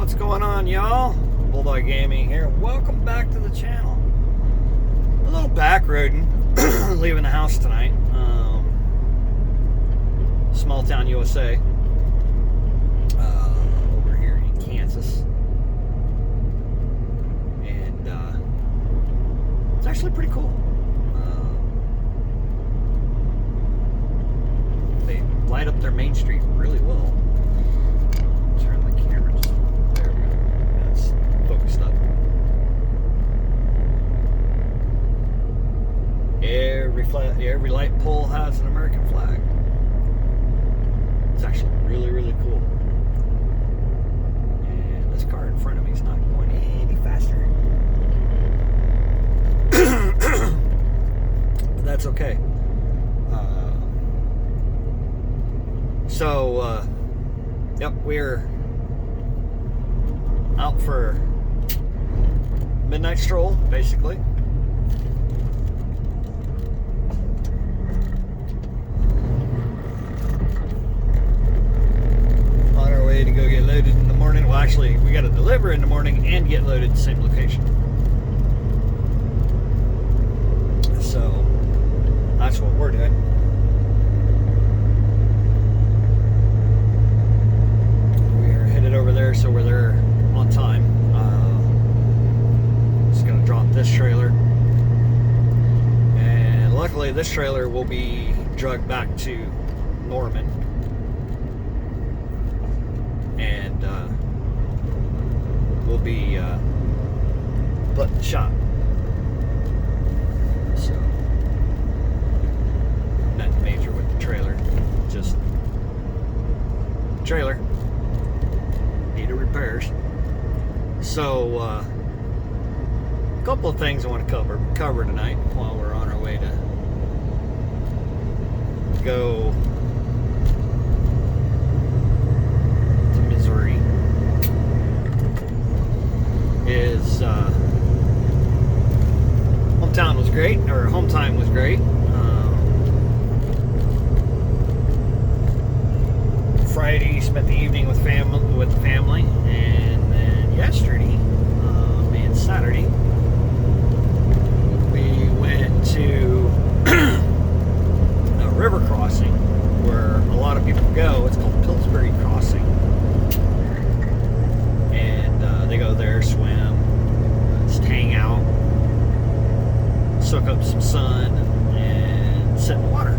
What's going on, y'all? Bulldog Gaming here. Welcome back to the channel. A little back roading, leaving the house tonight. Small town USA. Over here in Kansas. And it's actually pretty cool. They light up their main street really well. Turn the camera just there. That's focused up. Every light pole has an American flag. It's actually really, really cool. And this car in front of me is not going any faster. But that's okay. Yep, we're out for midnight stroll, basically. On our way to go get loaded in the morning. Well, actually, we got to deliver in the morning and get loaded at the same location. So, that's what we're doing. Over there, so we're there on time. Just gonna drop this trailer, and luckily this trailer will be drugged back to Norman, and we'll be put in the shop. So nothing major with the trailer, just trailer. Repairs. So a couple of things I want to cover tonight while we're on our way to go to Missouri is hometown was great, or home time was great. Friday, spent the evening with the family, and then yesterday and Saturday we went to a river crossing where a lot of people go. It's called Pillsbury Crossing, and they go there, swim, just hang out, soak up some sun, and sit in the water.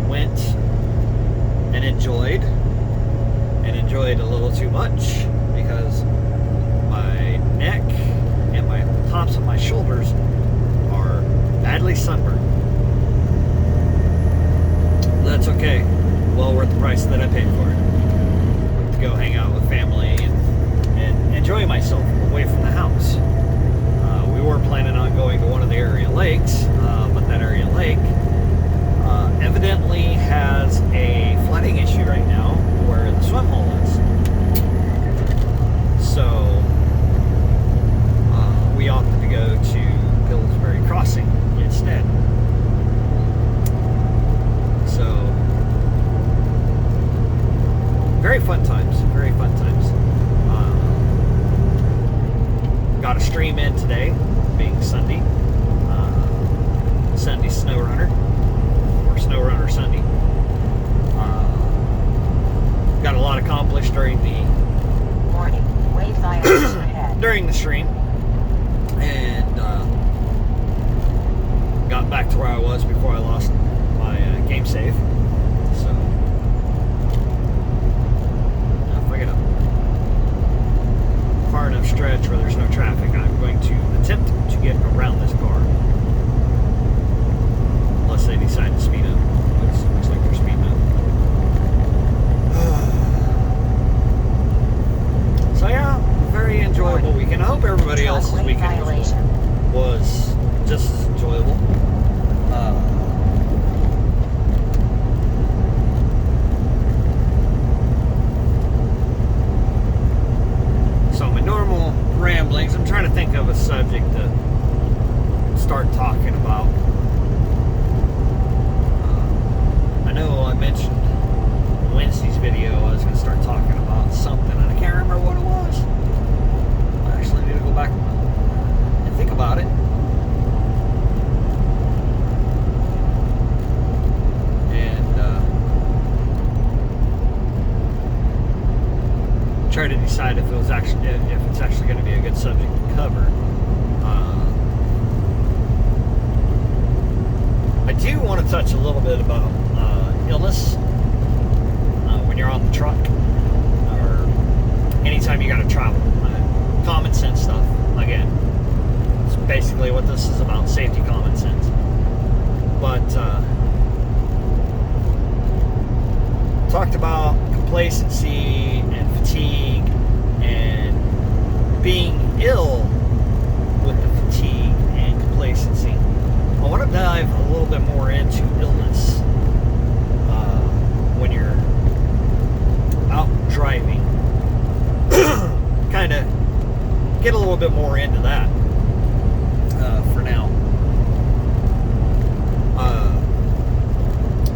Went and enjoyed a little too much because my neck and my tops of my shoulders are badly sunburned. That's okay. Well worth the price that I paid for it. To go hang out with family and enjoy myself away from the house. We were planning on going to one of the area lakes, but that area lake evidently has a flooding issue right now where the swim hole is. So we opted to go to Pillsbury Crossing instead. So very fun times, very fun times. Got a stream in today, being Sunday. Sunday Snow Runner. Snow Runner Sunday. Got a lot accomplished during the during the stream, and got back to where I was before I lost my game save. So if I get a far enough stretch where there's no traffic, I'm going to attempt to get around this car. Unless they decide to speed up. Looks like they're speeding up. So yeah, very enjoyable weekend. I hope everybody else's weekend was just as enjoyable. So my normal ramblings, I'm trying to think of a subject to start talking about. I know I mentioned Wednesday's video try to decide if it's actually going to be a good subject to cover. I do want to touch a little bit about illness when you're on the truck or anytime you got to travel. Common sense stuff. Again, it's basically what this is about: safety, common sense. But talked about complacency and fatigue and being ill with the fatigue and complacency. I want to dive a little bit more into illness when you're out driving. Kind of get a little bit more into that for now.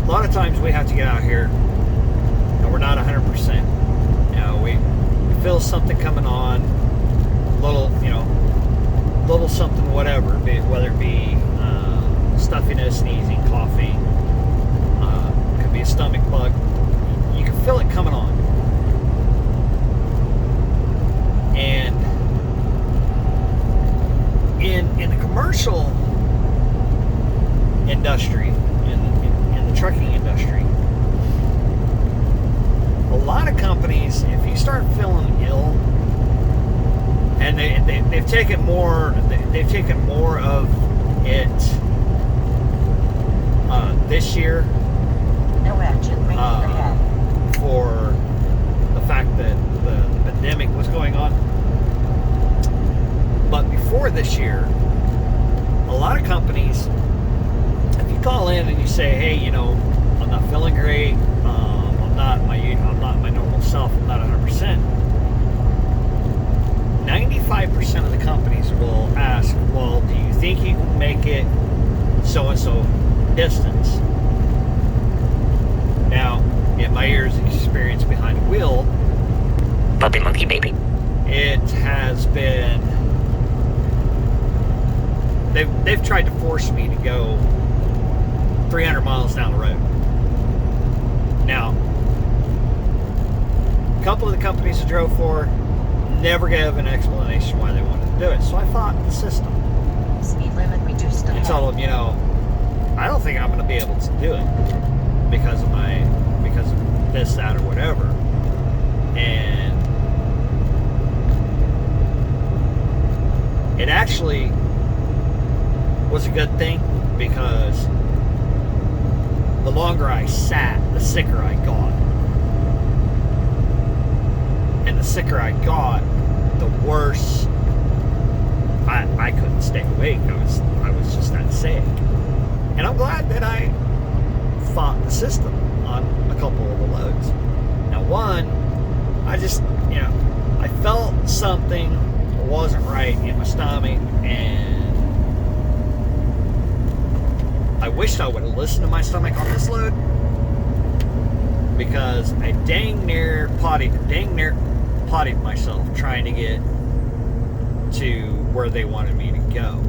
A lot of times we have to get out here and we're not 100%. We feel something coming on, little something, whatever, whether it be stuffiness, sneezing, coughing, could be a stomach bug. You can feel it coming on. And in the commercial industry, in the trucking industry, a lot of companies, if you start feeling ill, and they've taken more of it this year. No action. For the fact that the pandemic was going on. But before this year, a lot of companies, if you call in and you say, hey, I'm not feeling great, I'm not my normal self, I'm not 100%, 95% of the companies will ask, well, do you think you can make it so-and-so distance? Now, in my years of experience behind the wheel, Puppy monkey baby, it has been, they've tried to force me to go 300 miles down the road. Now, a couple of the companies I drove for never gave an explanation why they wanted to do it. So I fought the system. Speed limit reduced to And told them, I don't think I'm going to be able to do it because of this, that, or whatever. And it actually was a good thing, because the longer I sat, the sicker I got. And the sicker I got, the worse I couldn't stay awake. I was just that sick. And I'm glad that I fought the system on a couple of the loads. Now, one, I just, I felt something wasn't right in my stomach, and I wished I would have listened to my stomach on this load, because I dang near pottied myself trying to get to where they wanted me to go.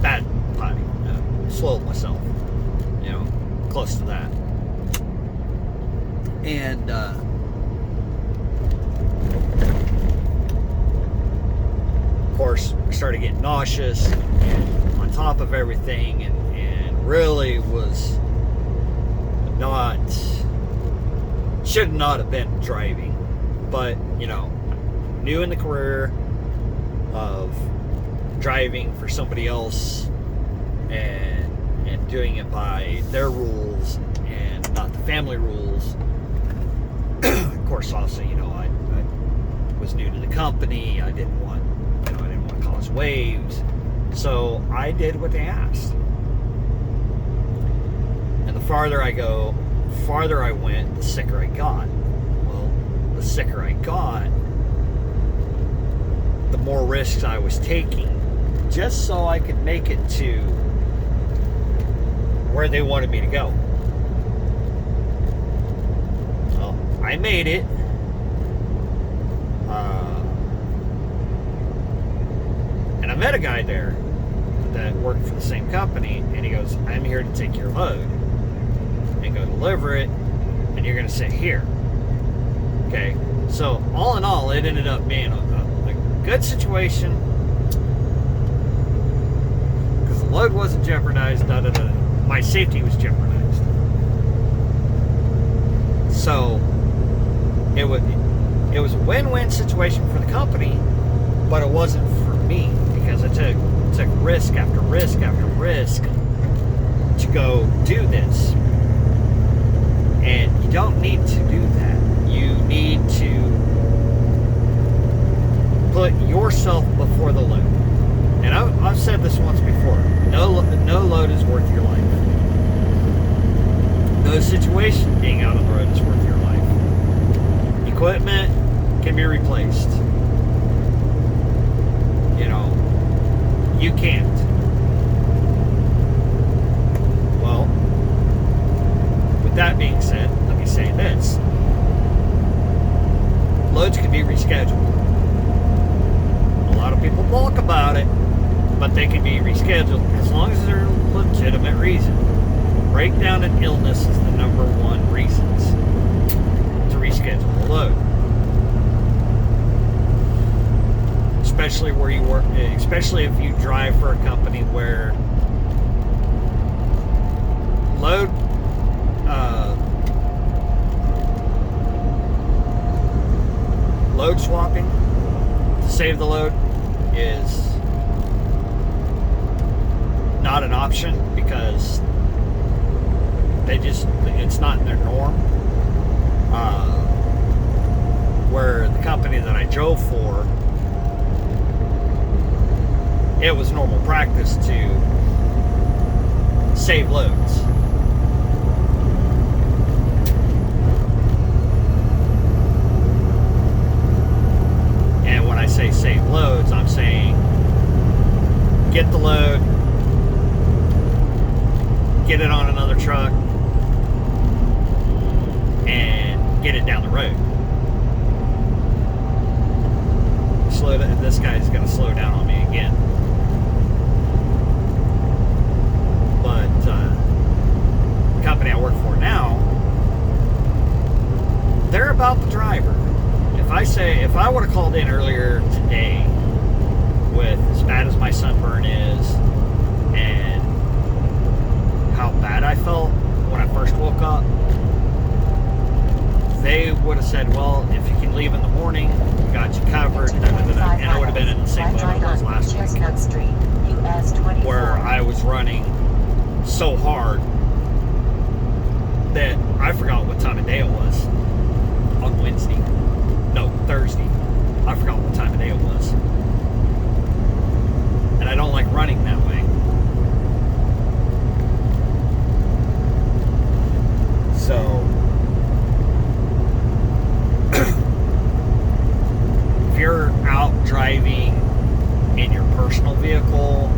Bad potty. Slowed myself, close to that. And of course, I started getting nauseous and on top of everything, and really was should not have been driving, but new in the career of driving for somebody else and doing it by their rules and not the family rules. Of course, also, I was new to the company. I didn't want to cause waves, so I did what they asked. And the farther I went, the sicker I got. Well, the sicker I got, the more risks I was taking, just so I could make it to where they wanted me to go. Well, I made it. And I met a guy there that worked for the same company, and he goes, I'm here to take your load and go deliver it. and you're going to sit here. Okay, so all in all, it ended up being a good situation because the load wasn't jeopardized. My safety was jeopardized. So it was a win-win situation for the company, but it wasn't for me because I took risk after risk after risk to go do this. And you don't need to do that. You need to put yourself before the load. And I've said this once before. No load is worth your life. No situation being out on the road is worth your life. Equipment can be replaced. You know, you can't. Well, with that being said, let me say this. Loads can be rescheduled. A lot of people balk about it, but they can be rescheduled as long as there's a legitimate reason. Breakdown and illness is the number one reasons to reschedule the load. Especially where you work, especially if you drive for a company where load swapping to save the load is not an option because it's not in their norm. Where the company that I drove for, it was normal practice to save loads. And when I say save loads, I'm saying get the load, get it on another truck, and get it down the road. This guy's going to slow down on me again. But the company I work for now, they're about the driver. If I would have called in earlier today with as bad as my sunburn is and how bad I felt when I first woke up, they would have said, well, if you can leave in the morning, we got you covered, and I would have been in the same boat I was last week, where I was running so hard that I forgot what time of day it was on Thursday. I forgot what time of day it was. And I don't like running that way. So if you're out driving in your personal vehicle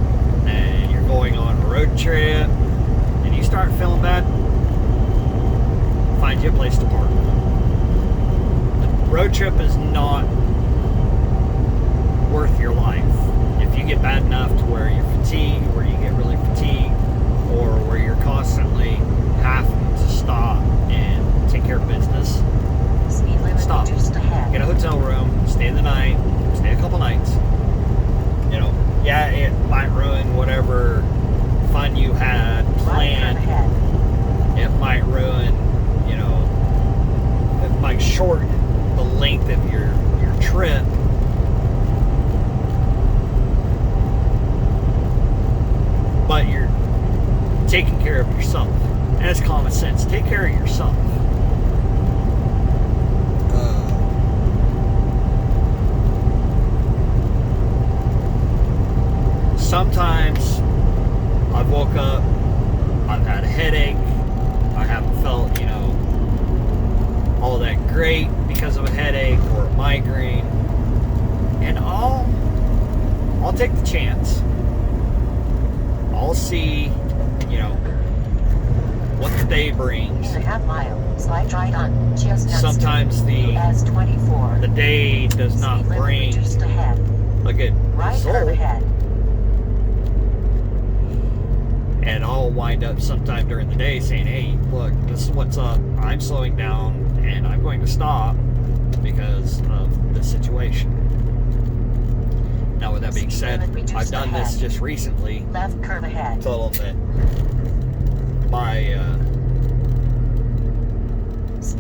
and you're going on a road trip and you start feeling bad, find you a place to park. The road trip is not worth your life. If you get bad enough to where you're fatigued, where you get really fatigued, or where you're constantly having to stop and take care of business, stop. Get a hotel room, stay the night, stay a couple nights. You know, yeah, it might ruin whatever fun you had planned. It might ruin, you know, it might shorten the length of your trip. But you're taking care of yourself. And it's common sense. Take care of yourself. Sometimes I've woke up, I've had a headache, I haven't felt, you know, all that great because of a headache or a migraine, and I'll take the chance. I'll see, you know, what the day brings. Sometimes the day does not bring a good result. And I'll wind up sometime during the day saying, hey, look, this is what's up. I'm slowing down and I'm going to stop because of the situation. Now, with that being said, I've done this just recently. Left curve ahead. Told them that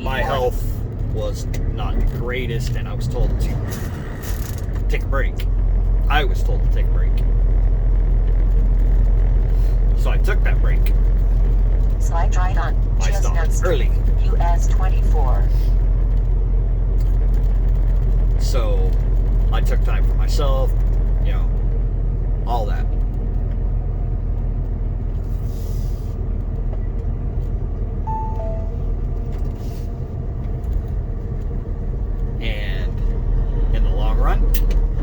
my health was not the greatest, and I was told to take a break. I was told to take a break. So I took that break. Slide right on. I stopped early. US 24. So I took time for myself, you know, all that. And in the long run,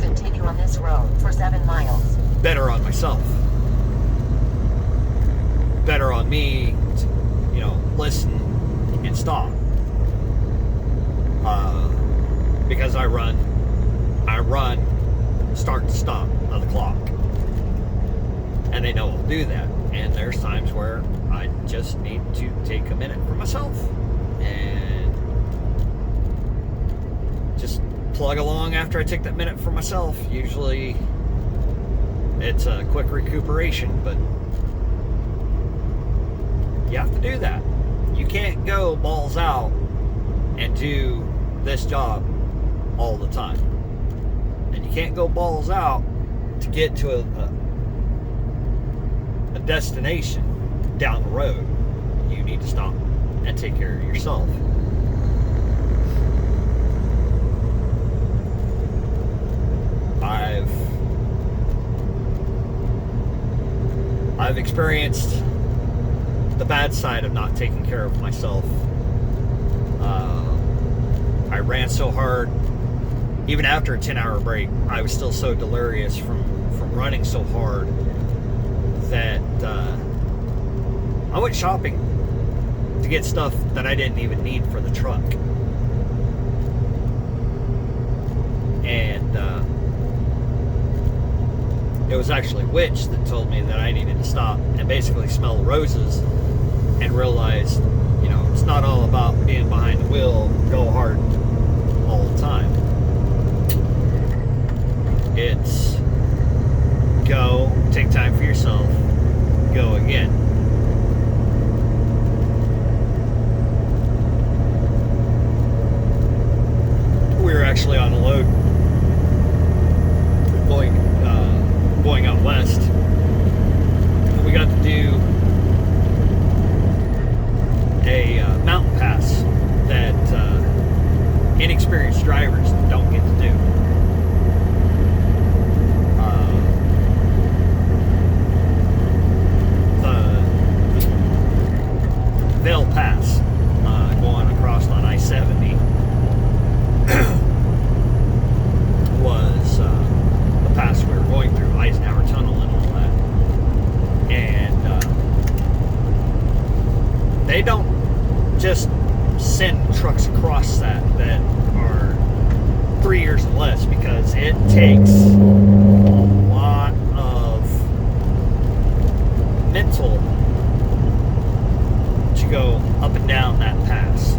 Continue on this road for 7 miles. better on myself. Better on me to, you know, listen and stop. Because I run start to stop of the clock. And they know I'll do that. And there's times where I just need to take a minute for myself and just plug along after I take that minute for myself. Usually it's a quick recuperation, but you have to do that. You can't go balls out and do this job all the time. And you can't go balls out to get to a destination down the road. You need to stop and take care of yourself. I've experienced the bad side of not taking care of myself. I ran so hard. Even after a 10-hour break, I was still so delirious from running so hard that I went shopping to get stuff that I didn't even need for the truck. And it was actually Witch that told me that I needed to stop and basically smell roses and realize, you know, it's not all about being behind the wheel, go hard all the time. It's go, take time for yourself, go again. We were actually on a load going out west. And we got to do a mountain pass that inexperienced drivers don't get to do. Vail Pass, going across on I-70, was the pass we were going through, Eisenhower Tunnel and all that. And they don't just send trucks across that are 3 years or less, because it takes a lot of mental to go up and down that pass.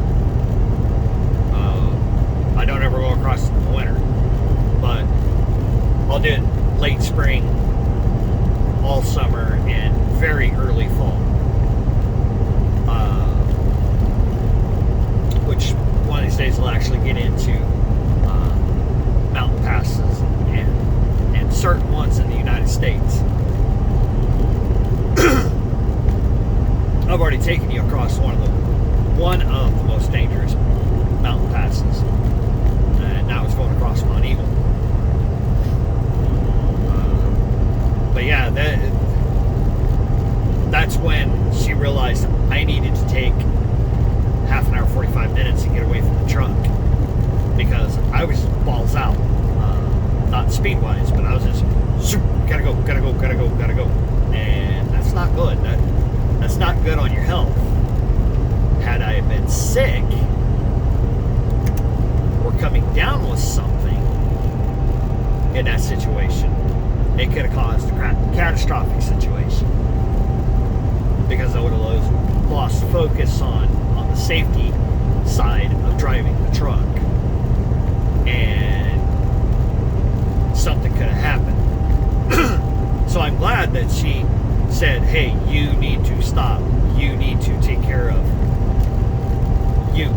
I don't ever go across it in the winter, but I'll do it late spring, all summer, and very early fall. Which one of these days we'll actually get into mountain passes and certain ones in the United States. I've already taken you across one of the most dangerous mountain passes, and now it's going across Mount Eagle. But yeah, that's when she realized I needed to take half an hour, 45 minutes to get away from the truck, because I was balls out, not speed wise, but I was just gotta go, and that's not good. That's not good on your health. Had I been sick or coming down with something in that situation, it could have caused a catastrophic situation. focus on the safety side of driving the truck, and something could have happened. So I'm glad that she said, hey, you need to stop. You need to take care of you.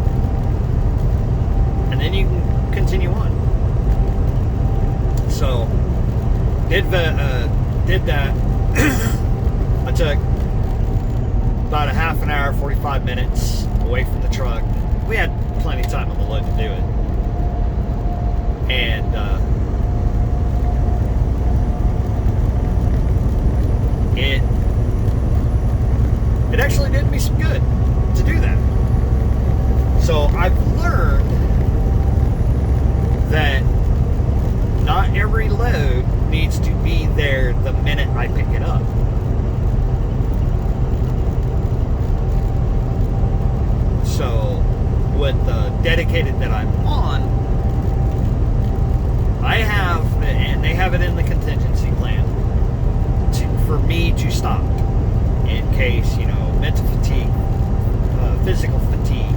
And then you can continue on. So, did that. I took about a half an hour, 45 minutes away from the truck. We had plenty of time on the load to do it. And, it actually did me some good to do that. So I've learned that not every load needs to be there the minute I pick it up. So with the dedicated that I'm on, I have, and they have it in the contingency plan, for me to stop in case, mental fatigue, physical fatigue,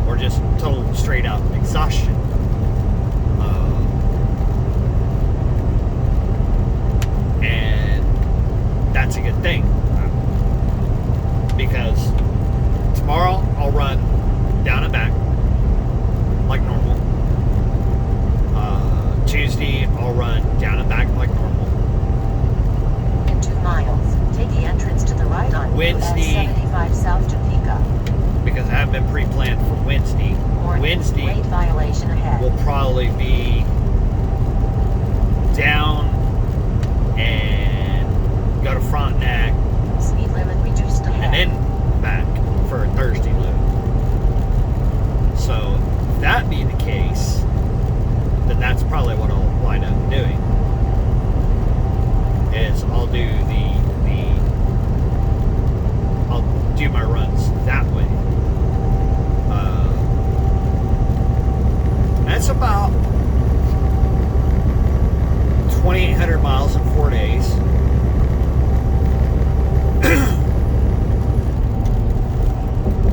or just total straight out exhaustion. And that's a good thing, because tomorrow I'll run down and back like normal. Tuesday I'll run down and back like normal. In 2 miles, take the entrance to the right on Wednesday, US 75 South Topeka. Because I have been pre-planned for Wednesday. Warning, Wednesday rate violation ahead. will probably be down and go to Frontenac Speed limit reduced ahead. and then back for a Thursday load. So if that be the case, then that's probably what I'll wind up doing. Is I'll do my runs that way. That's about 2,800 miles in 4 days.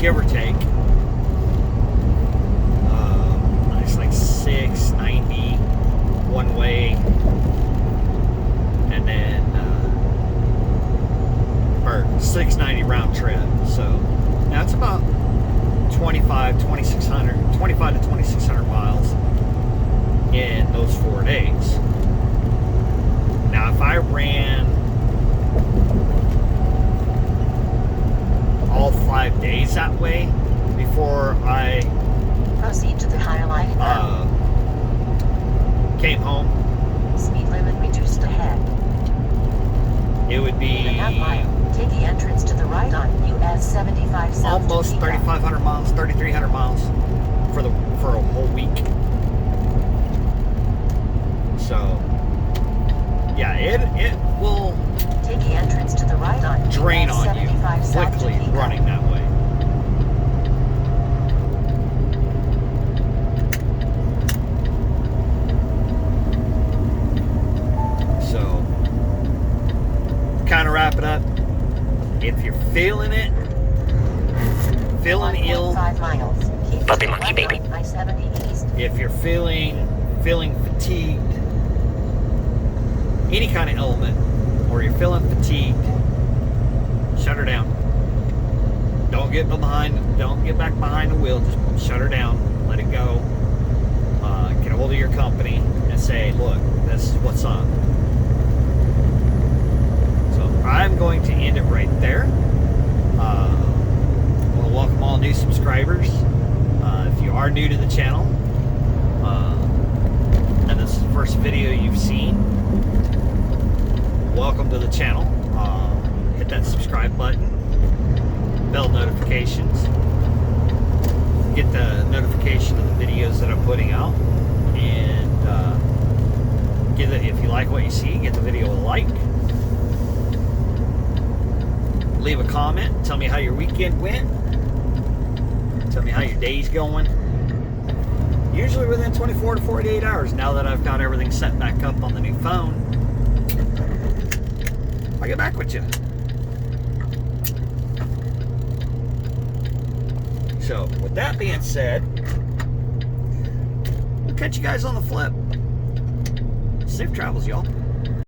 Give or take. It's like 690 one way, and then or 690 round trip. So that's about 25 to 2,600 miles in those 4 days. Now, if I ran all 5 days that way before I proceed to the highlighted road. Came home, Speed limit reduced ahead. it would be In a half mile, take the entrance to the right on US 75 South almost Topeka. 3,500 miles, 3,300 miles for a whole week. So, yeah, it will Take the entrance to the right on drain US on you 75 South quickly Topeka. running that way. So, kind of wrap it up. If you're feeling it, feeling ill, 5 miles. Keep Puppy to the monkey, left baby. on I-70 East. if you're feeling fatigued, any kind of element, or you're feeling fatigued, shut her down. Don't get back behind the wheel. Just shut her down. Let it go. Get a hold of your company and say, look, this is what's up. So I'm going to end it right there. I want to welcome all new subscribers. If you are new to the channel, and this is the first video you've seen, welcome to the channel. Hit that subscribe button, bell notifications, get the notification of the videos that I'm putting out, and if you like what you see, give the video a like. Leave a comment. Tell me how your weekend went. Tell me how your day's going. Usually within 24 to 48 hours, now that I've got everything set back up on the new phone, I'll get back with you. So, with that being said, we'll catch you guys on the flip. Safe travels, y'all.